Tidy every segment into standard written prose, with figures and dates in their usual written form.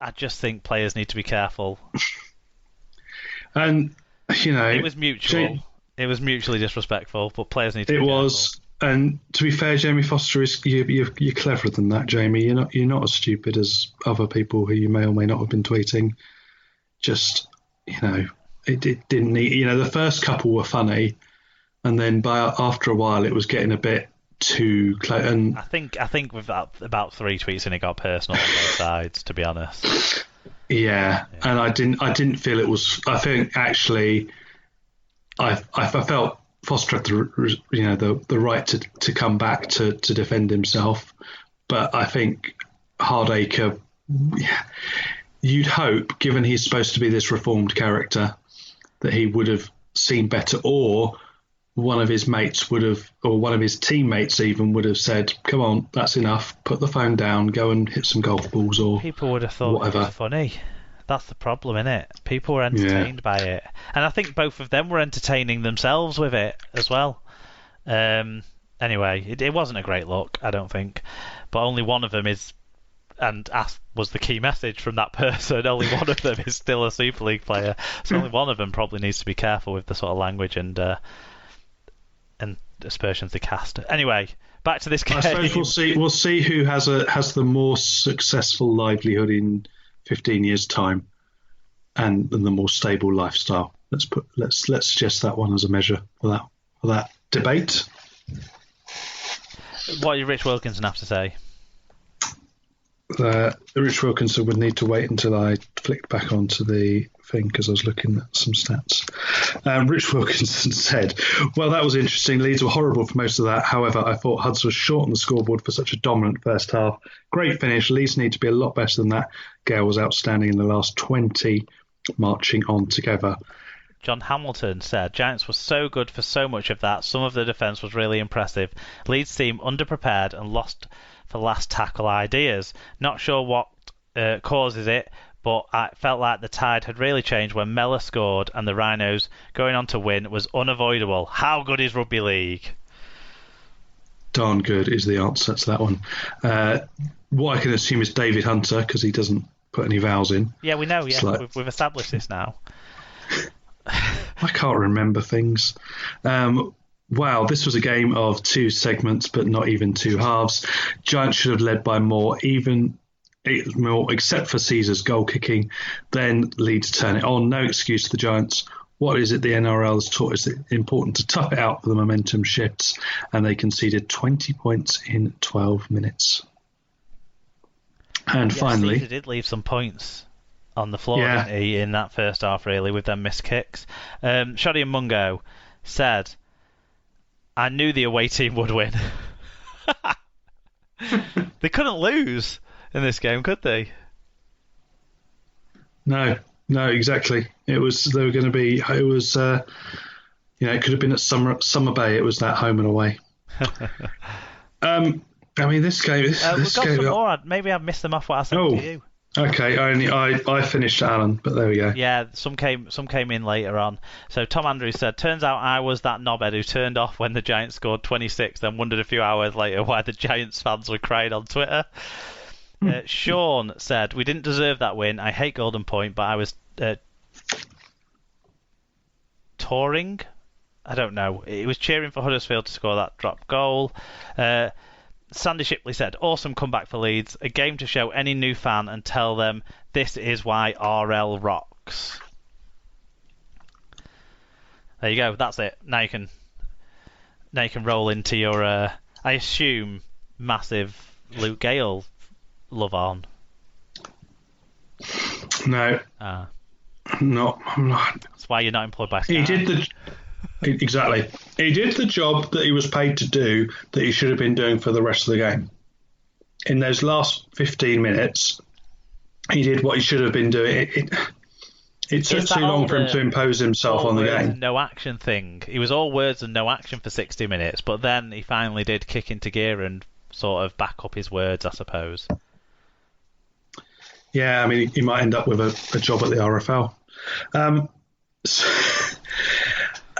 I just think players need to be careful. And, it was mutual. It was mutually disrespectful, but players need to be careful. It was. And to be fair, Jamie Foster you're cleverer than that, Jamie. You're not as stupid as other people who you may or may not have been tweeting. Just it didn't need. The first couple were funny, and then after a while, it was getting a bit too close. And I think with about 3 tweets and it got personal on both sides. To be honest. Yeah, and I didn't feel it was. I think actually, I felt Foster had the right to come back to defend himself, but I think Hardacre, you'd hope, given he's supposed to be this reformed character, that he would have seen better, or one of his mates would have, or one of his teammates even would have said, "Come on, that's enough. Put the phone down. Go and hit some golf balls." Or people would have thought whatever. It was funny. That's the problem, innit? People were entertained by it. And I think both of them were entertaining themselves with it as well. Anyway, it wasn't a great look, I don't think. But only one of them is, and was the key message from that person, only one of them is still a Super League player. So only one of them probably needs to be careful with the sort of language and aspersions they cast. Anyway, back to this game. I suppose we'll see who has the more successful livelihood in 15 years' time, and the more stable lifestyle. Let's suggest that one as a measure for that debate. What did Rich Wilkinson have to say? Rich Wilkinson would need to wait until I flicked back onto the thing because I was looking at some stats. Rich Wilkinson said, "Well, that was interesting. Leeds were horrible for most of that. However, I thought Hudds was short on the scoreboard for such a dominant first half. Great finish. Leeds need to be a lot better than that. Gale was outstanding in the last 20, marching on together." John Hamilton said, "Giants were so good for so much of that. Some of the defence was really impressive. Leeds seemed underprepared and lost for last tackle ideas. Not sure what causes it, but I felt like the tide had really changed when Mellor scored and the Rhinos going on to win was unavoidable. How good is Rugby League?" Darn good is the answer to that one. What I can assume is David Hunter, because he doesn't put any vowels in. Yeah, we know. Yeah, we've established this now. I can't remember things. Wow, this was a game of 2 segments, but not even 2 halves. Giants should have led by more, except for Caesar's goal kicking. Then Leeds turn it on. No excuse to the Giants. What is it the NRL has taught us? It's important to tough it out for the momentum shifts, and they conceded 20 points in 12 minutes. And finally, Caesar did leave some points on the floor, didn't he, in that first half, really, with them missed kicks. Shoddy and Mungo said, "I knew the away team would win." They couldn't lose in this game, could they? No, exactly. They were going to be. It was, it could have been at Summer Bay. It was that home and away. I mean, this game. We've got some more. Maybe I've missed them off what I said to you. Okay, I finished Alan, but there we go. Yeah, some came in later on. So Tom Andrews said, "Turns out I was that knobhead who turned off when the Giants scored 26, then wondered a few hours later why the Giants fans were crying on Twitter." Sean said, "We didn't deserve that win. I hate Golden Point, but I was touring. I don't know. It was cheering for Huddersfield to score that drop goal." Sandy Shipley said, "Awesome comeback for Leeds. A game to show any new fan and tell them this is why RL rocks." There you go. That's it. Now you can roll into your, I assume, massive Luke Gale love on. No. No, I'm not. That's why you're not employed by Sky. Exactly. He did the job that he was paid to do that he should have been doing for the rest of the game. In those last 15 minutes, he did what he should have been doing. It took too long for him to impose himself on the game. No action thing. He was all words and no action for 60 minutes, but then he finally did kick into gear and sort of back up his words, I suppose. Yeah, I mean, he might end up with a job at the RFL.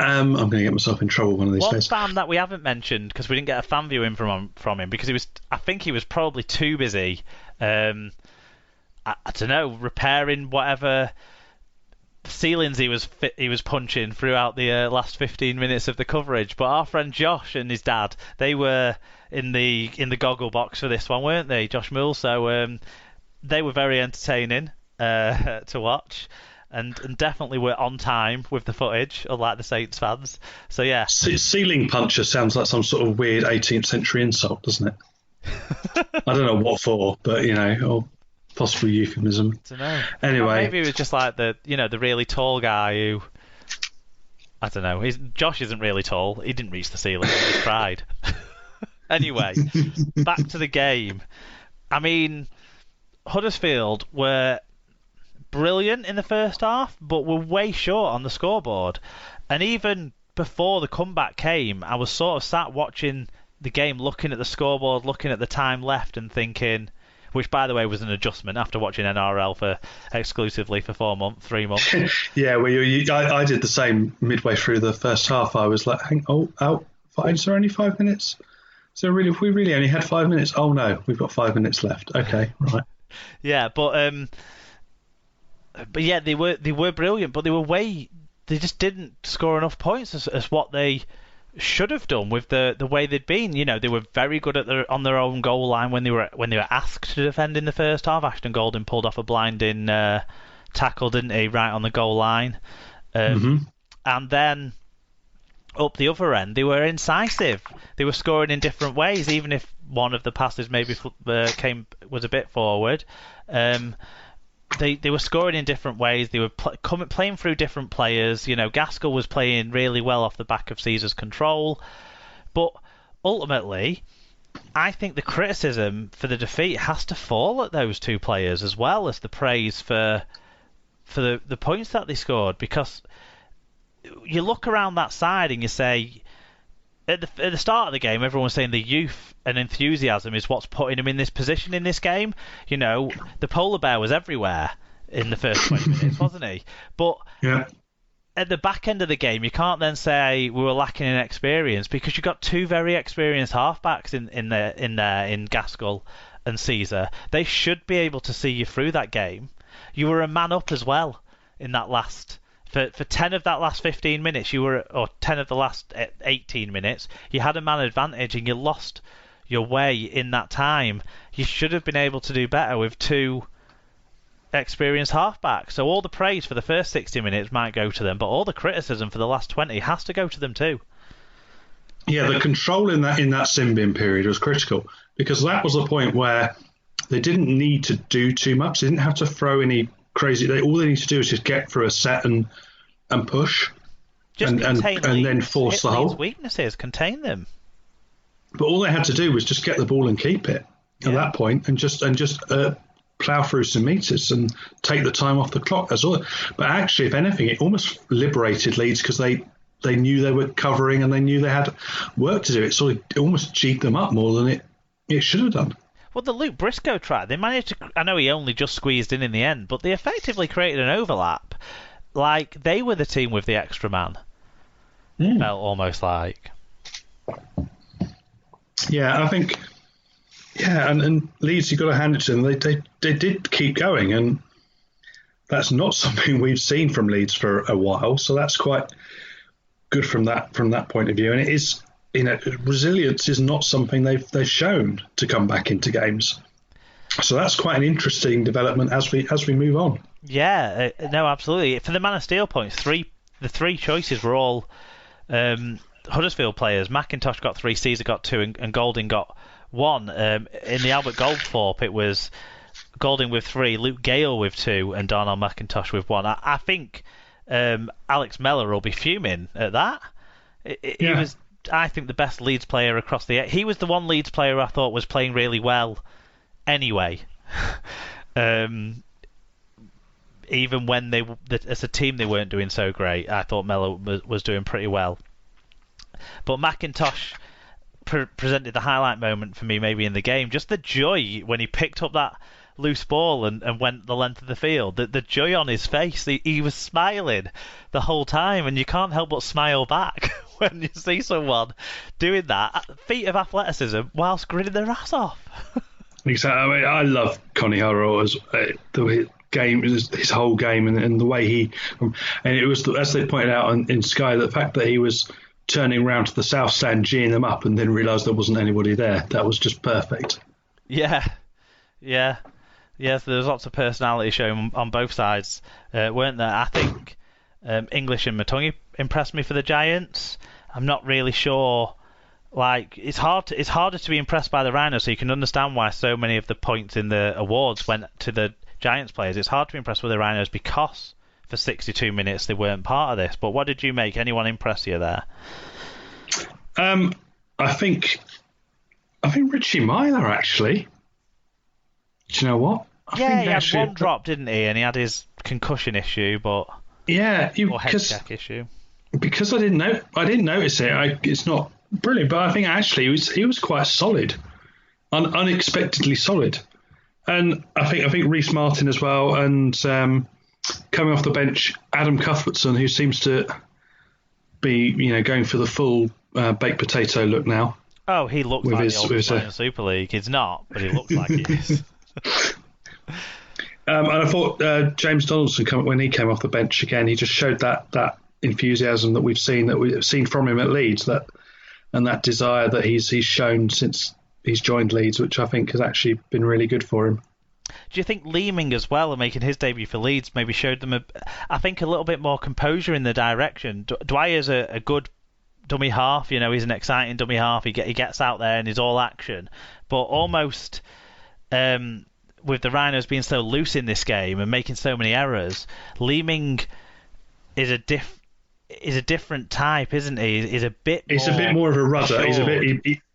I'm going to get myself in trouble one of these days. One fan that we haven't mentioned, because we didn't get a fan viewing from him, because I think he was probably too busy. I don't know, repairing whatever ceilings he was punching throughout the last 15 minutes of the coverage. But our friend Josh and his dad, they were in the Gogglebox for this one, weren't they, Josh Moore? So they were very entertaining to watch, and definitely were on time with the footage, unlike the Saints fans. So yeah, ceiling puncher sounds like some sort of weird 18th century insult, doesn't it? I don't know what for, but or possible euphemism. I don't know. Anyway, or maybe it was just like the really tall guy who, I don't know. Josh isn't really tall. He didn't reach the ceiling. He just tried. Anyway, back to the game. I mean, Huddersfield were brilliant in the first half, but were way short on the scoreboard. And even before the comeback came, I was sort of sat watching the game, looking at the scoreboard, looking at the time left, and thinking, which by the way was an adjustment after watching NRL exclusively for 3 months. Yeah, well, I did the same midway through the first half. I was like, is there only 5 minutes? So really, if we really only had 5 minutes, oh no, we've got 5 minutes left. Okay, right. Yeah, but yeah, they were brilliant, but they just didn't score enough points as what they should have done with the way they'd been. They were very good on their own goal line when they were asked to defend in the first half. Ashton Golding pulled off a blinding tackle, didn't he, right on the goal line? And then up the other end, they were incisive. They were scoring in different ways, even if one of the passes maybe was a bit forward. They were scoring in different ways. They were playing through different players. Gaskell was playing really well off the back of Caesar's control. But ultimately, I think the criticism for the defeat has to fall at those two players as well as the praise for the points that they scored. Because you look around that side and you say, at the start of the game, everyone was saying the youth and enthusiasm is what's putting them in this position in this game. The polar bear was everywhere in the first 20 minutes, wasn't he? But yeah, at the back end of the game, you can't then say we were lacking in experience, because you've got two very experienced halfbacks in Gaskell and Caesar. They should be able to see you through that game. You were a man up as well in that last. For 10 of that last 15 minutes, or 10 of the last 18 minutes, you had a man advantage and you lost your way in that time. You should have been able to do better with two experienced halfbacks. So all the praise for the first 60 minutes might go to them, but all the criticism for the last 20 has to go to them too. Yeah, the control in that sin bin period was critical, because that was the point where they didn't need to do too much. They didn't have to throw any crazy. All they need to do is just get through a set and push, and then force the whole weaknesses, contain them. But all they had to do was just get the ball and keep it at that point, and just plough through some meters and take the time off the clock. That's all. But actually, if anything, it almost liberated Leeds, because they knew they were covering and they knew they had work to do. It almost G'd them up more than it should have done. Well, the Luke Briscoe try, they managed to. I know he only just squeezed in the end, but they effectively created an overlap. Like they were the team with the extra man. Felt almost like. Yeah, I think. Yeah, and Leeds, you've got to hand it to them. They did keep going, and that's not something we've seen from Leeds for a while. So that's quite good from that point of view. And it is, resilience is not something they've shown to come back into games. So that's quite an interesting development as we move on. Yeah, no, absolutely. For the Man of Steel points, the three choices were all Huddersfield players. McIntosh got 3, Caesar got 2, and Golding got 1. In the Albert Goldthorpe, it was Golding with 3, Luke Gale with 2, and Darnell McIntosh with 1. I think Alex Mellor will be fuming at that. He was, I think, the best Leeds player across the. He was the one Leeds player I thought was playing really well. Anyway, even when as a team they weren't doing so great, I thought Mellor was doing pretty well. But McIntosh presented the highlight moment for me, maybe in the game. Just the joy when he picked up that loose ball and went the length of the field. The joy on his face. He was smiling the whole time, and you can't help but smile back when you see someone doing that. Feat of athleticism whilst grinning their ass off. Exactly. I mean, I love Connie Hurrell as the game, his whole game, and the way he, and it was, as they pointed out in Sky, the fact that he was turning around to the south stand, geeing them up, and then realised there wasn't anybody there. That was just perfect. Yeah. Yes, there was lots of personality showing on both sides, weren't there? I think English and Matungi impressed me for the Giants. I'm not really sure. Like, it's harder to be impressed by the Rhinos, so you can understand why so many of the points in the awards went to the Giants players. It's hard to be impressed with the Rhinos because for 62 minutes they weren't part of this. But what did you make? Anyone impress you there? I think Richie Myler, actually. Do you know what? He had one drop, didn't he? And he had his concussion issue, or head check issue. Because I didn't notice it. It's not brilliant, but I think actually he was quite solid, unexpectedly solid. And I think Reece Martin as well, and coming off the bench, Adam Cuthbertson, who seems to be going for the full baked potato look now. Oh, he looks like the oldest player in the Super League. He's not, but he looks like he is. And I thought James Donaldson, when he came off the bench again, he just showed that enthusiasm that we've seen from him at Leeds, and that desire that he's shown since he's joined Leeds, which I think has actually been really good for him. Do you think Leeming as well, and making his debut for Leeds, maybe showed them a little bit more composure in the direction? Dwyer's a good dummy half, he's an exciting dummy half. He gets out there and he's all action, but almost with the Rhinos being so loose in this game and making so many errors, Leeming is a different type, isn't he? He's a bit more of a rudder.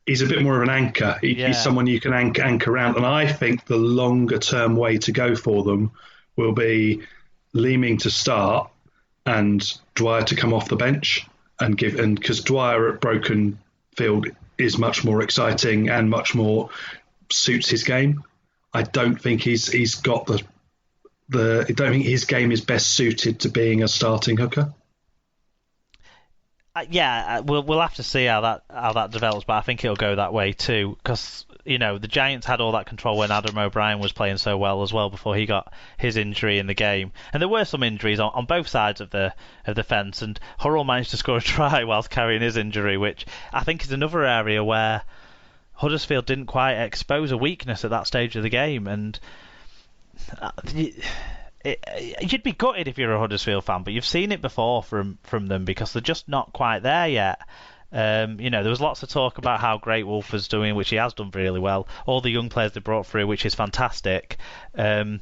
He's a bit more of an anchor. He's someone you can anchor around. And I think the longer term way to go for them will be Leeming to start and Dwyer to come off the bench because Dwyer at Broken Field is much more exciting and much more suits his game. I don't think he's got I don't think his game is best suited to being a starting hooker. We'll have to see how that develops, but I think it'll go that way too, because the Giants had all that control when Adam O'Brien was playing so well as well before he got his injury in the game, and there were some injuries on both sides of the fence, and Hurrell managed to score a try whilst carrying his injury, which I think is another area where Huddersfield didn't quite expose a weakness at that stage of the game, and you'd be gutted if you're a Huddersfield fan, but you've seen it before from them because they're just not quite there yet. There was lots of talk about how great Wolf was doing, which he has done really well. All the young players they brought through, which is fantastic. And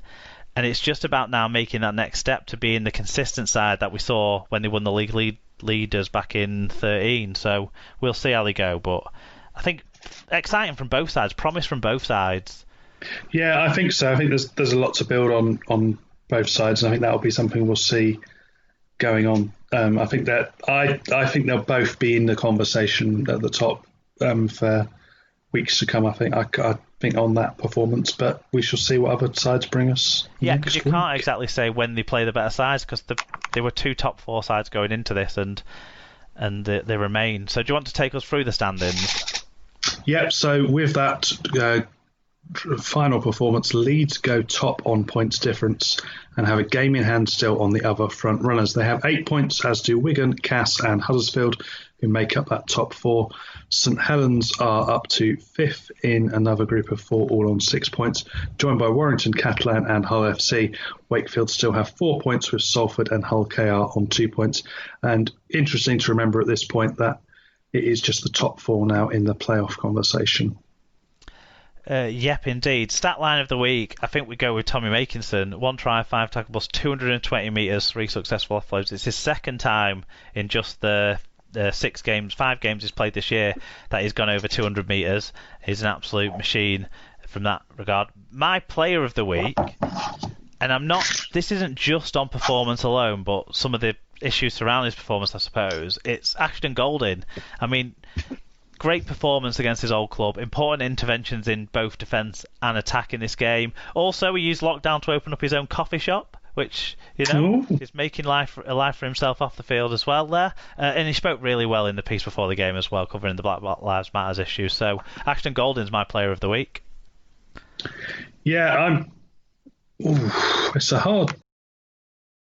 it's just about now making that next step to being the consistent side that we saw when they won the league leaders back in 2013. So we'll see how they go, but I think exciting from both sides, promise from both sides. Yeah, I think so. I think there's a lot to build on both sides, and I think that'll be something we'll see going on. I think they'll both be in the conversation at the top for weeks to come. I think on that performance, but we shall see what other sides bring us. Yeah, because you can't exactly say when they play the better sides, because there were two top four sides going into this, and they remain. So do you want to take us through the standings? Yep. So with that final performance, Leeds go top on points difference and have a game in hand still on the other front runners. They have 8 points, as do Wigan, Cass and Huddersfield, who make up that top four. St Helens are up to fifth in another group of four, all on 6 points, joined by Warrington, Catalan and Hull FC. Wakefield still have 4 points, with Salford and Hull KR on 2 points. And interesting to remember at this point that it is just the top four now in the playoff conversation. Yep, indeed. Stat line of the week, I think we go with Tommy Makinson. 1 try, 5 tackles, 220 metres, 3 successful offloads. It's his second time in just the 5 games he's played this year that he's gone over 200 metres. He's an absolute machine from that regard. My player of the week, and this isn't just on performance alone, but some of the issues surrounding his performance, I suppose. It's Ashton Golding. I mean, great performance against his old club. Important interventions in both defence and attack in this game. Also, he used lockdown to open up his own coffee shop, which, is making a life for himself off the field as well there. And he spoke really well in the piece before the game as well, covering the Black Lives Matter issue. So, Ashton Golding's my player of the week. Yeah, it's a hard